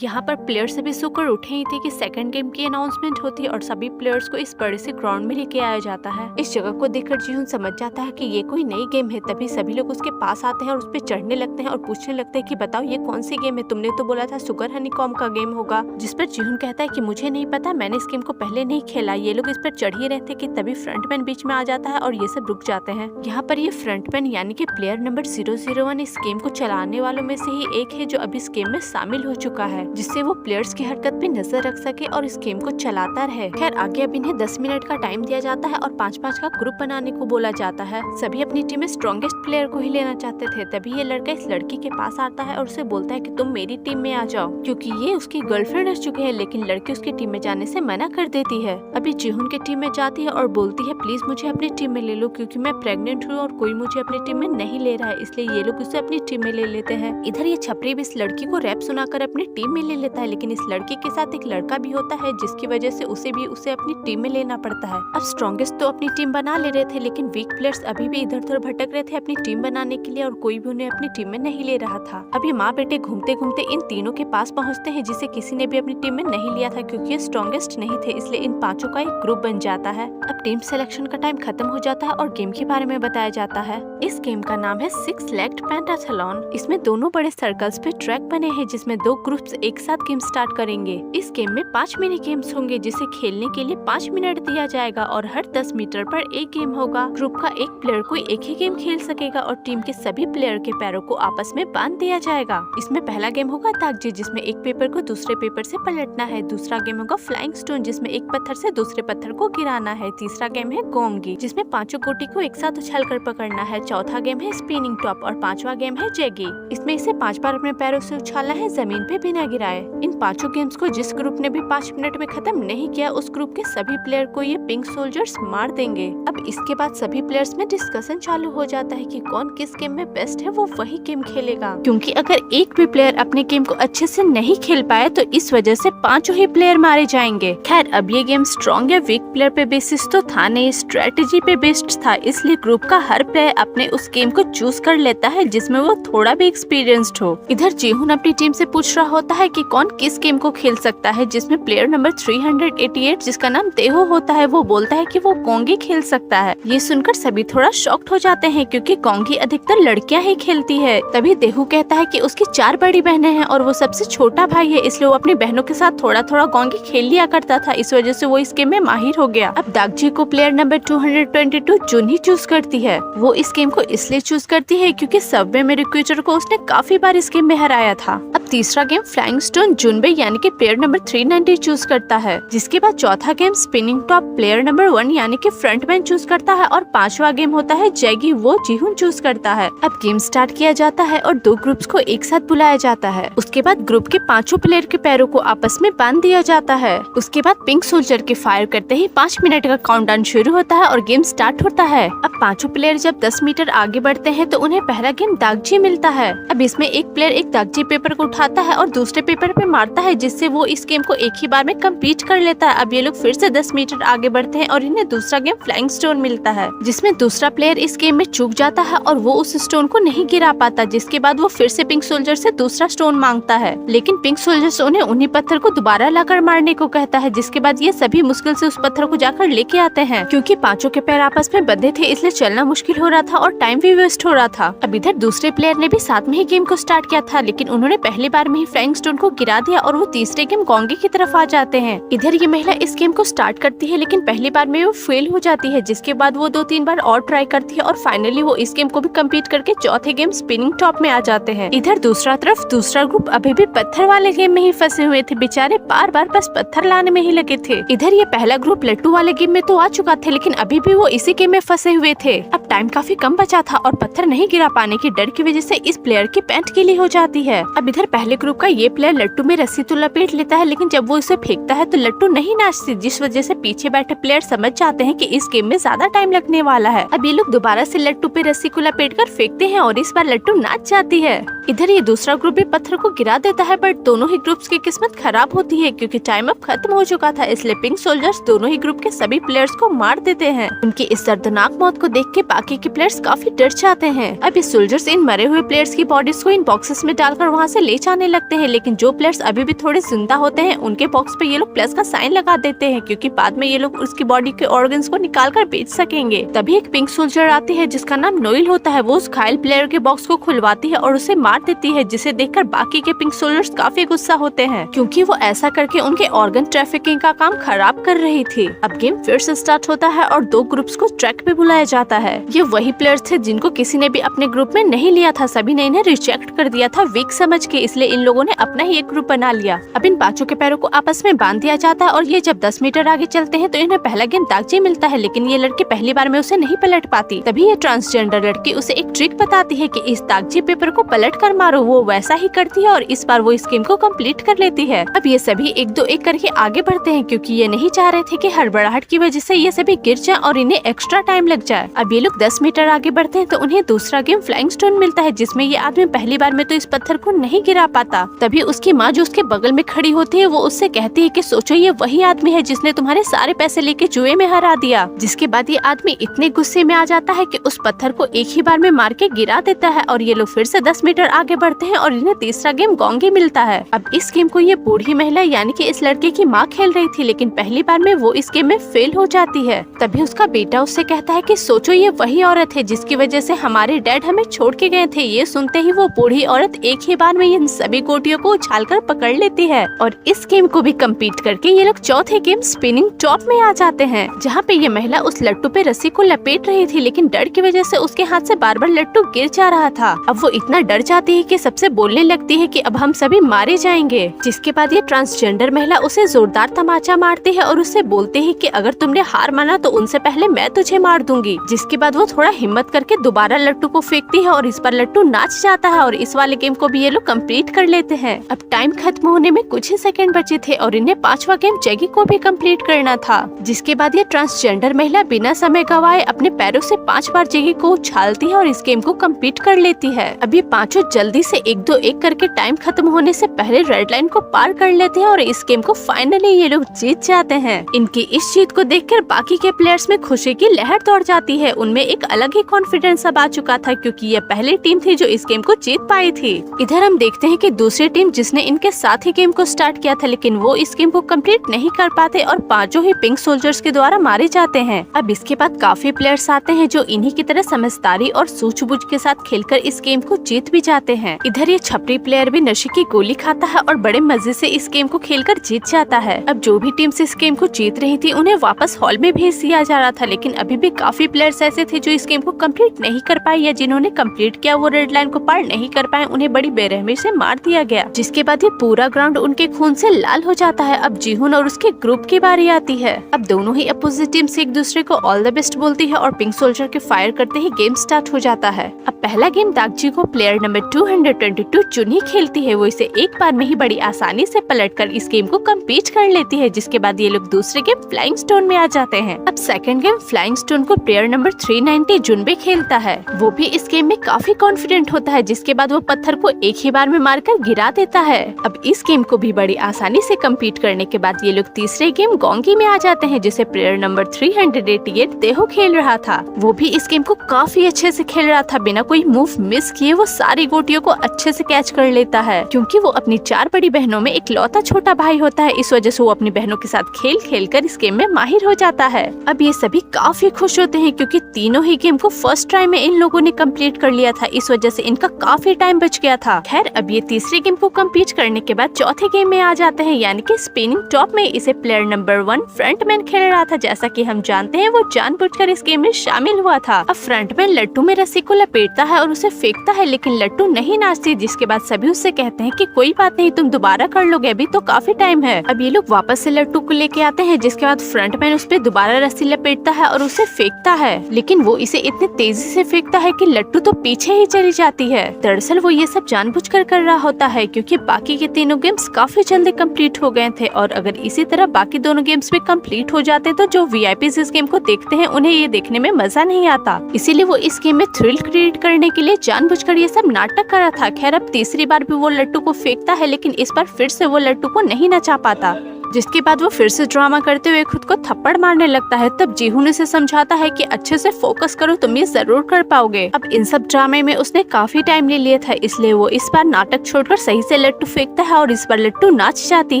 यहाँ पर प्लेयर्स अभी सोकर उठे ही थे कि सेकंड गेम की अनाउंसमेंट होती है और सभी प्लेयर्स को इस बड़े से ग्राउंड में लेके आया जाता है। इस जगह को देखकर जीहुन समझ जाता है कि ये कोई नई गेम है। तभी सभी लोग उसके पास आते हैं और उस पर चढ़ने लगते हैं और पूछने लगते हैं कि बताओ ये कौन सी गेम है, तुमने तो बोला था सुगर हनीकॉम्ब का गेम होगा। जिस पर जीहुन कहता है कि मुझे नहीं पता, मैंने इस गेम को पहले नहीं खेला। ये लोग इस पर चढ़ ही रहते कि तभी फ्रंटमैन बीच में आ जाता है और ये सब रुक जाते हैं। यहाँ पर ये फ्रंटमैन यानी कि प्लेयर नंबर 001 इस गेम को चलाने वालों में से ही एक है जो अभी इस गेम में शामिल हो चुका है, जिससे वो प्लेयर्स की हरकत पे नजर रख सके और इस गेम को चलाता रहे। खैर आगे अब इन्हें 10 मिनट का टाइम दिया जाता है और 5-5 का ग्रुप बनाने को बोला जाता है। सभी अपनी टीम में स्ट्रॉन्गेस्ट प्लेयर को ही लेना चाहते थे। तभी ये लड़का इस लड़की के पास आता है और उसे बोलता है कि तुम मेरी टीम में आ जाओ, क्योंकि ये उसकी गर्लफ्रेंड रह चुके हैं। लेकिन लड़की उसकी टीम में जाने से मना कर देती है। अभी जीहुन की टीम में जाती है और बोलती है प्लीज मुझे अपनी टीम में ले लो, क्योंकि मैं प्रेग्नेंट हूँ और कोई मुझे अपनी टीम में नहीं ले रहा है, इसलिए ये लोग उसे अपनी टीम में ले लेते हैं। इधर ये छपरी भी इस लड़की को रैप सुनाकर अपनी टीम में ले लेता है, लेकिन इस लड़की के साथ एक लड़का भी होता है जिसकी वजह से उसे अपनी टीम में लेना पड़ता है। अब स्ट्रॉन्गेस्ट तो अपनी टीम बना ले रहे थे, लेकिन वीक प्लेयर्स अभी भी इधर उधर भटक रहे थे अपनी टीम बनाने के लिए और कोई भी उन्हें अपनी टीम में नहीं ले रहा था। अब ये माँ बेटे घूमते घूमते इन तीनों के पास पहुँचते हैं जिसे किसी ने भी अपनी टीम में नहीं लिया था, क्योंकि ये स्ट्रॉन्गेस्ट नहीं थे। इसलिए इन पांचों का एक ग्रुप बन जाता है। अब टीम सिलेक्शन का टाइम खत्म हो जाता है और गेम के बारे में बताया जाता है। इस गेम का नाम है 6 लेग्ड पेंटाथलॉन। इसमें दोनों बड़े सर्कल्स पे ट्रैक बने हैं जिसमें 2 ग्रुप्स एक साथ गेम स्टार्ट करेंगे। इस गेम में 5 मिनी गेम्स होंगे जिसे खेलने के लिए 5 मिनट दिया जाएगा और हर 10 मीटर पर एक गेम होगा। ग्रुप का एक प्लेयर कोई एक ही गेम खेल सकेगा और टीम के सभी प्लेयर के पैरों को आपस में बांध दिया जाएगा। इसमें पहला गेम होगा ताकजी, जिसमें एक पेपर को दूसरे पेपर से पलटना है। दूसरा गेम होगा फ्लाइंग स्टोन, जिसमें एक पत्थर से दूसरे पत्थर को गिराना है। तीसरा गेम है गोंगी, जिसमें 5 गोटी को एक साथ उछाल कर पकड़ना है। चौथा गेम है स्पिनिंग टॉप और 5वां गेम है जैगी। इसमें इसे 5 बार अपने पैरों से उछालना है जमीन पे बिना गिराए। इन 5 गेम्स को जिस ग्रुप ने भी 5 मिनट में खत्म नहीं किया, उस ग्रुप के सभी प्लेयर को ये पिंक सोल्जर्स मार देंगे। अब इसके बाद सभी प्लेयर्स में डिस्कशन चालू हो जाता है कि कौन किस गेम में बेस्ट है, वो वही गेम खेलेगा। क्योंकि अगर एक भी प्लेयर अपने गेम को अच्छे से नहीं खेल पाए तो इस वजह से 5 ही प्लेयर मारे जाएंगे। खैर अब ये गेम स्ट्रॉन्ग या वीक प्लेयर पे बेसिस तो था नहीं, स्ट्रेटेजी पे बेस्ड था। इसलिए ग्रुप का हर प्लेयर अपने उस गेम को चूज कर लेता है जिसमें वो थोड़ा भी एक्सपीरियंस्ड हो। इधर जीहुन अपनी टीम से पूछ रहा होता है कि कौन किस गेम को खेल सकता है, जिसमें प्लेयर नंबर 388 जिसका नाम तेहो होता है वो बोलता है कि वो गोंगी खेल सकता है। ये सुनकर सभी थोड़ा शॉक्ड हो जाते हैं क्योंकि गोंगी अधिकतर लड़कियां ही खेलती है। तभी तेहो कहता है कि उसकी 4 बड़ी बहनें हैं और वो सबसे छोटा भाई है, इसलिए वो अपनी बहनों के साथ थोड़ा थोड़ा गोंगी खेल लिया करता था। इस वजह से वो इस गेम में माहिर हो गया। अब दागजी को प्लेयर नंबर 222 जुन ही चूज करती है। वो इस गेम को इसलिए चूज करती है क्योंकि सबवे में रिक्रूटर को उसने काफी बार इस गेम में हराया था। अब तीसरा गेम फ्लाइंग स्टोन जुनबे यानी कि प्लेयर नंबर 390 चूज करता है। जिसके बाद चौथा game spinning top player number 1 यानी कि फ्रंटमैन चूज करता है और 5वां गेम होता है जैगी, वो जीहुन चूज करता है। अब गेम स्टार्ट किया जाता है और 2 ग्रुप्स को एक साथ बुलाया जाता है। उसके बाद ग्रुप के 5 प्लेयर के पैरों को आपस में बांध दिया जाता है। उसके बाद पिंक सोल्जर के फायर करते ही 5 मिनट का काउंटडाउन शुरू होता है और गेम स्टार्ट होता है। अब 5 प्लेयर जब 10 मीटर आगे बढ़ते हैं तो उन्हें पहला गेम दागजी मिलता है। अब इसमें एक प्लेयर एक दागजी पेपर को उठाता है और दूसरे पेपर पे मारता है, जिससे वो इस गेम को एक ही बार में कंप्लीट कर लेता है। अब ये लोग फिर से 10 मीटर आगे बढ़ते हैं और इन्हें दूसरा गेम फ्लाइंग स्टोन मिलता है, जिसमें दूसरा प्लेयर इस गेम में चूक जाता है और वो उस स्टोन को नहीं गिरा पाता। जिसके बाद वो फिर से पिंक सोल्जर से दूसरा स्टोन मांगता है, लेकिन पिंक सोल्जर उन्हें उन्हीं पत्थर को दोबारा लाकर मारने को कहता है। जिसके बाद ये सभी मुश्किल से उस पत्थर को जाकर लेके आते हैं। क्योंकि 5 के पैर आपस में बंधे थे इसलिए चलना मुश्किल हो रहा था और टाइम भी वेस्ट हो रहा था। अब इधर दूसरे प्लेयर ने भी साथ में ही गेम को स्टार्ट किया था, लेकिन उन्होंने पहली बार में ही फ्लाइंग स्टोन को गिरा दिया और वो तीसरे गेम गोंगी की तरफ आ जाते हैं। इधर ये महिला इस गेम को स्टार्ट करती है, लेकिन पहली बार में वो फेल हो जाती है। जिसके बाद वो 2-3 बार और ट्राई करती है और फाइनली वो इस गेम को भी कंप्लीट करके चौथे गेम स्पिनिंग टॉप में आ जाते हैं। इधर दूसरा तरफ दूसरा ग्रुप अभी भी पत्थर वाले गेम में ही फंसे हुए थे। बेचारे बार बार बस पत्थर लाने में ही लगे थे। इधर ये पहला ग्रुप लट्टू वाले गेम में तो आ चुका था, लेकिन अभी भी वो इसी गेम में फंसे हुए थे। अब टाइम काफी कम बचा था और पत्थर नहीं गिरा पाने के डर की वजह से इस प्लेयर की पैंट गीली हो जाती है। अब इधर पहले ग्रुप का ये प्लेयर लट्टू में रस्सी तो लपेट लेता है, लेकिन जब वो इसे फेंकता है तो लट्टू नहीं नाचती, जिस वजह से पीछे बैठे प्लेयर समझ जाते हैं कि इस गेम में ज्यादा टाइम लगने वाला है। अब ये लोग दोबारा से लट्टू पे रस्सी को लपेट कर फेंकते हैं और इस बार लट्टू नाच जाती है। इधर ये दूसरा ग्रुप भी पत्थर को गिरा देता है, बट दोनों ही ग्रुप्स की किस्मत खराब होती है क्योंकि टाइम अब खत्म हो चुका था। इसलिए पिंक सोल्जर्स दोनों ही ग्रुप के सभी प्लेयर्स को मार देते हैं। उनकी इस दर्दनाक मौत को देख के बाकी के प्लेयर्स काफी डर जाते हैं। अब ये सोल्जर्स इन मरे हुए प्लेयर्स की बॉडीज को इन बॉक्सेस में डालकर वहाँ से ले जाने लगते हैं, लेकिन लेकिन जो प्लेयर्स अभी भी थोड़े जिंदा होते हैं उनके बॉक्स पे ये लोग प्लस का साइन लगा देते हैं, क्योंकि बाद में ये लोग उसकी बॉडी के ऑर्गन्स को निकाल कर बेच सकेंगे। तभी एक पिंक सोल्जर आती है जिसका नाम नोइल होता है। वो उस घायल प्लेयर के बॉक्स को खुलवाती है और उसे मार देती है, जिसे देखकर बाकी के पिंक सोल्जर्स काफी गुस्सा होते हैं, क्योंकि वो ऐसा करके उनके ऑर्गन ट्रैफिकिंग का काम खराब कर रही थी। अब गेम फिर से स्टार्ट होता है और 2 ग्रुप्स को ट्रैक पे बुलाया जाता है। ये वही प्लेयर्स थे जिनको किसी ने भी अपने ग्रुप में नहीं लिया था, सभी ने इन्हें रिजेक्ट कर दिया था वीक समझ के, इसलिए इन लोगों ने अपना ही एक ग्रुप बना लिया। अब इन 5 के पैरों को आपस में बांध दिया जाता है और ये जब 10 मीटर आगे चलते हैं तो इन्हें पहला गेम दागजी मिलता है, लेकिन ये लड़की पहली बार में उसे नहीं पलट पाती। तभी ये ट्रांसजेंडर लड़की उसे एक ट्रिक बताती है कि इस दागजी पेपर को पलट कर मारो। वो वैसा ही करती है और इस बार वो इस गेम को कंप्लीट कर लेती है। अब ये सभी 1-2-1 करके आगे बढ़ते हैं, क्योंकि ये नहीं चाह रहे थे कि हड़बड़ाहट की वजह से ये सभी गिर जाएं और इन्हें एक्स्ट्रा टाइम लग जाए। अब ये लोग 10 मीटर आगे बढ़ते हैं तो उन्हें दूसरा गेम फ्लाइंग स्टोन मिलता है, जिसमें ये आदमी पहली बार में तो इस पत्थर को नहीं गिरा पाता। तभी उसकी माँ जो उसके बगल में खड़ी होती है वो उससे कहती है कि सोचो ये वही आदमी है जिसने तुम्हारे सारे पैसे लेके जुए में हरा दिया। जिसके बाद ये आदमी इतने गुस्से में आ जाता है कि उस पत्थर को एक ही बार में मार के गिरा देता है और ये लोग फिर से 10 मीटर आगे बढ़ते हैं और इन्हें तीसरा गेम गोंगी मिलता है। अब इस गेम को ये बूढ़ी महिला यानी कि इस लड़के की माँ खेल रही थी, लेकिन पहली बार में वो इस गेम में फेल हो जाती है। तभी उसका बेटा उससे कहता है कि सोचो ये वही औरत है जिसकी वजह से हमारे डैड हमें छोड़ के गए थे। ये सुनते ही वो बूढ़ी औरत एक ही बार में इन सभी गोटियों को उछालकर पकड़ लेती है और इस गेम को भी कंप्लीट करके ये लोग चौथे गेम स्पिनिंग टॉप में आ जाते हैं, जहाँ पे ये महिला उस लट्टू पे रस्सी को लपेट रही थी, लेकिन डर की वजह से उसके हाथ से बार बार लट्टू गिर जा रहा था। अब वो इतना डर जाती है कि सबसे बोलने लगती है कि अब हम सभी मारे जाएंगे। जिसके बाद ये ट्रांसजेंडर महिला उसे जोरदार तमाचा मारती है और उससे बोलते है कि अगर तुमने हार माना तो उनसे पहले मैं तुझे मार दूंगी। जिसके बाद वो थोड़ा हिम्मत करके दोबारा लट्टू को फेंकती है और इस बार लट्टू नाच जाता है और इस वाले गेम को भी ये लोग कंप्लीट कर लेते हैं। अब टाइम खत्म होने में कुछ ही सेकंड बचे थे और इन्हें 5वां गेम जगी को भी कंप्लीट करना था। जिसके बाद ये ट्रांसजेंडर महिला बिना समय गवाए अपने पैरों से 5 बार जगी को उछालती है और इस गेम को कंप्लीट कर लेती है। अब ये 5 जल्दी से 1-2-1 करके टाइम खत्म होने से पहले रेड लाइन को पार कर लेते हैं और इस गेम को फाइनली ये लोग जीत जाते हैं। इनकी इस जीत को देखकर बाकी के प्लेयर्स में खुशी की लहर दौड़ जाती है। उनमें एक अलग ही कॉन्फिडेंस अब आ चुका था, क्योंकि ये पहली टीम थी जो इस गेम को जीत पाई थी। इधर हम देखते हैं कि दूसरी टीम जिसने इनके साथ ही गेम को स्टार्ट किया था, लेकिन वो इस गेम को कंप्लीट नहीं कर पाते और 5 ही पिंक सोल्जर्स के द्वारा मारे जाते हैं। अब इसके बाद काफी प्लेयर्स आते हैं जो इन्हीं की तरह समझदारी और सूझबूझ के साथ खेलकर इस गेम को जीत भी जाते हैं। इधर ये छपरी प्लेयर भी नशे की गोली खाता है और बड़े मजे से इस गेम को खेलकर जीत जाता है। अब जो भी टीम इस गेम को जीत रही थी उन्हें वापस हॉल में भेज दिया जा रहा था, लेकिन अभी भी काफी प्लेयर्स ऐसे थे जो इस गेम को कंप्लीट नहीं कर पाए या जिन्होंने कंप्लीट किया वो रेड लाइन को पार नहीं कर पाए। उन्हें बड़ी बेरहमी से मार दिया गया, जिसके बाद ये पूरा ग्राउंड उनके खून से लाल हो जाता है। अब जीहुन और उसके ग्रुप की बारी आती है। अब दोनों ही अपोजिट टीम्स एक दूसरे को ऑल द बेस्ट बोलती है और पिंक सोल्जर के फायर करते ही गेम स्टार्ट हो जाता है। अब पहला गेम दागजी को प्लेयर नंबर 222 चुनी खेलती है। वो इसे एक बार में ही बड़ी आसानी से पलटकर इस गेम को कंप्लीट कर लेती है। जिसके बाद ये लोग दूसरे गेम फ्लाइंग स्टोन में आ जाते हैं। अब सेकंड गेम फ्लाइंग स्टोन को प्लेयर नंबर 390 जुनबे खेलता है। वो भी इस गेम में काफी कॉन्फिडेंट होता है, जिसके बाद वो पत्थर को एक ही बार में मारकर गिरा देता है। अब इस गेम को भी बड़ी आसानी से कंप्लीट करने के बाद ये लोग तीसरे गेम गोंगी में आ जाते हैं, जिसे प्लेयर नंबर 388 देहो खेल रहा था। वो भी इस गेम को काफी अच्छे से खेल रहा था, बिना कोई मूव मिस किए वो सारी गोटियों को अच्छे से कैच कर लेता है। क्योंकि वो अपनी 4 बड़ी बहनों में इकलौता छोटा भाई होता है, इस वजह से वो अपनी बहनों के साथ खेल खेल कर इस गेम में माहिर हो जाता है। अब ये सभी काफी खुश होते हैं क्योंकि तीनों ही गेम को फर्स्ट ट्राई में इन लोगों ने कंप्लीट कर लिया था, इस वजह से इनका काफी टाइम बच गया था। खैर अब ये तीसरे गेम को कंप्लीट करने के बाद चौथे गेम में आ जाते हैं, यानी कि स्पिनिंग टॉप में। इसे प्लेयर नंबर 1 फ्रंटमैन खेल रहा था। जैसा कि हम जानते हैं वो जानबूझकर इस गेम में शामिल हुआ था। अब फ्रंटमैन लट्टू में रस्सी को लपेटता है और उसे फेंकता है, लेकिन लट्टू नहीं नाचती। जिसके बाद सभी उससे कहते हैं कि कोई बात नहीं, तुम दोबारा कर लोगे, अभी तो काफी टाइम है। अब ये लोग वापस से लट्टू को लेके आते हैं, जिसके बाद फ्रंटमैन उस पे दोबारा रस्सी लपेटता है और उसे फेंकता है, लेकिन वो इसे इतनी तेजी से फेंकता है कि लट्टू तो पीछे ही चली जाती है। दरअसल वो ये सब जानबूझकर कर रहा होता है, क्योंकि बाकी के तीनों गेम्स काफी जल्दी कंप्लीट हो गए थे और अगर इसी तरह बाकी दोनों गेम्स भी कंप्लीट हो जाते तो जो वीआईपीज इस गेम को देखते हैं उन्हें ये देखने में मजा नहीं आता। इसीलिए वो इस गेम में थ्रिल क्रिएट करने के लिए जानबूझकर ये सब नाटक कर रहा था। खैर अब तीसरी बार भी वो लट्टू को फेंकता है, लेकिन इस बार फिर से वो लट्टू को नहीं नचा पाता। जिसके बाद वो फिर से ड्रामा करते हुए खुद को थप्पड़ मारने लगता है। तब जीहून उसे समझाता है कि अच्छे से फोकस करो, तुम ये जरूर कर पाओगे। अब इन सब ड्रामे में उसने काफी टाइम ले लिया था, इसलिए वो इस बार नाटक छोड़कर सही से लट्टू फेंकता है और इस बार लट्टू नाच जाती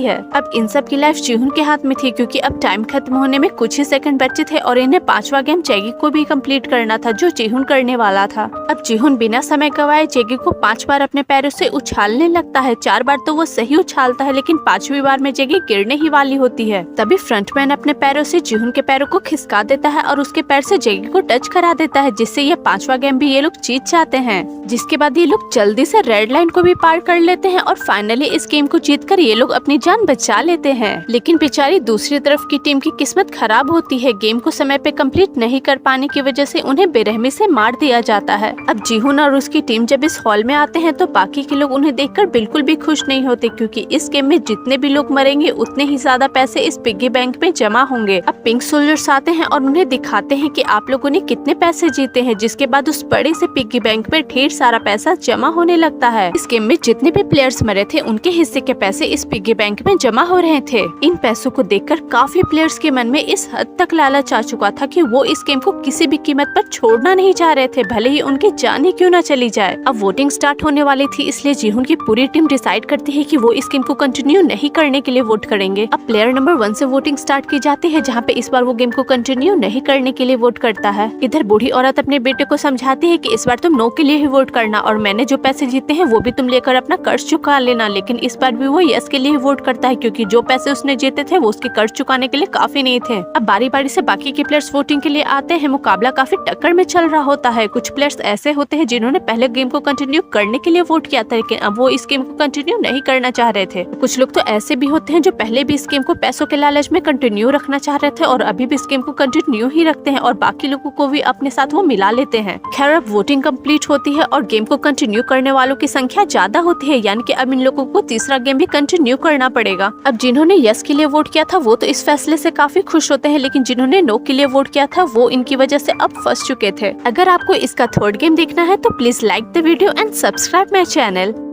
है। अब इन सब की लाइफ जीहून के हाथ में थी, क्योंकि अब टाइम खत्म होने में कुछ ही सेकंड बचे थे और इन्हें 5वां गेम जैगी को भी कंप्लीट करना था, जो जीहून करने वाला था। अब जीहून बिना समय गवाए जैगी को 5 बार अपने पैरों से उछालने लगता है। 4 बार तो वो सही उछालता है, लेकिन 5वीं बार में जैगी गिरने ही वाली होती है। तभी फ्रंटमैन अपने पैरों से जीहून के पैरों को खिसका देता है और उसके पैर से जैगी को टच करा देता है, जिससे ये 5वां गेम भी ये लोग जीत जाते हैं। जिसके बाद ये लोग जल्दी से रेड लाइन को भी पार कर लेते हैं और फाइनली इस गेम को जीतकर ये लोग अपनी जान बचा लेते हैं। लेकिन बेचारी दूसरी तरफ की टीम की किस्मत खराब होती है। गेम को समय पे कंप्लीट नहीं कर पाने की वजह से उन्हें बेरहमी से मार दिया जाता है। अब जीहून और उसकी टीम जब इस हॉल में आते हैं तो बाकी के लोग उन्हें देखकर बिल्कुल भी खुश नहीं होते, क्योंकि इस गेम में जितने भी लोग मरेंगे उतने ही ज्यादा पैसे इस पिग्गी बैंक में जमा होंगे। अब पिंक सोल्जर्स आते हैं और उन्हें दिखाते हैं कि आप लोगों ने कितने पैसे जीते हैं, जिसके बाद उस बड़े से पिग्गी बैंक में ढेर सारा पैसा जमा होने लगता है। इस गेम में जितने भी प्लेयर्स मरे थे उनके हिस्से के पैसे इस पिग्गी बैंक में जमा हो रहे थे। इन पैसों को देखकर काफी प्लेयर्स के मन में इस हद तक लालच आ चुका था कि वो इस गेम को किसी भी कीमत पर छोड़ना नहीं चाह रहे थे, भले ही उनकी जान ही क्यों न चली जाए। अब वोटिंग स्टार्ट होने वाली थी, इसलिए जीहून की पूरी टीम डिसाइड करती है कि वो इस गेम को कंटिन्यू नहीं करने के लिए वोट करेंगे। अब प्लेयर नंबर 1 से वोटिंग स्टार्ट की जाती है, जहाँ पे इस बार वो गेम को कंटिन्यू नहीं करने के लिए वोट करता है। इधर बूढ़ी औरत अपने बेटे को समझाती है कि इस बार तुम नो के लिए ही वोट करना और मैंने जो पैसे जीते हैं वो भी तुम लेकर अपना कर्ज चुका लेना। लेकिन इस बार भी वो यस के लिए ही वोट करता है, क्योंकि जो पैसे उसने जीते थे वो उसके कर्ज चुकाने के लिए काफी नहीं थे। अब बारी बारी से बाकी के प्लेयर्स वोटिंग के लिए आते हैं। मुकाबला काफी टक्कर में चल रहा होता है। कुछ प्लेयर्स ऐसे होते हैं जिन्होंने पहले गेम को कंटिन्यू करने के लिए वोट किया था, लेकिन अब वो इस गेम को कंटिन्यू नहीं करना चाह रहे थे। कुछ लोग तो ऐसे भी होते हैं जो पहले भी इस गेम को पैसों के लालच में कंटिन्यू रखना चाह रहे थे और अभी भी इस गेम को कंटिन्यू ही रखते हैं और बाकी लोगों को भी अपने साथ वो मिला लेते हैं। खैर, अब वोटिंग कंप्लीट होती है और गेम को कंटिन्यू करने वालों की संख्या ज्यादा होती है, यानी कि अब इन लोगों को तीसरा गेम भी कंटिन्यू करना पड़ेगा। अब जिन्होंने यस के लिए वोट किया था वो तो इस फैसले से काफी खुश होते हैं, लेकिन जिन्होंने नो के लिए वोट किया था वो इनकी वजह से अब फंस चुके थे। अगर आपको इसका थर्ड गेम देखना है तो please like the video and subscribe my channel.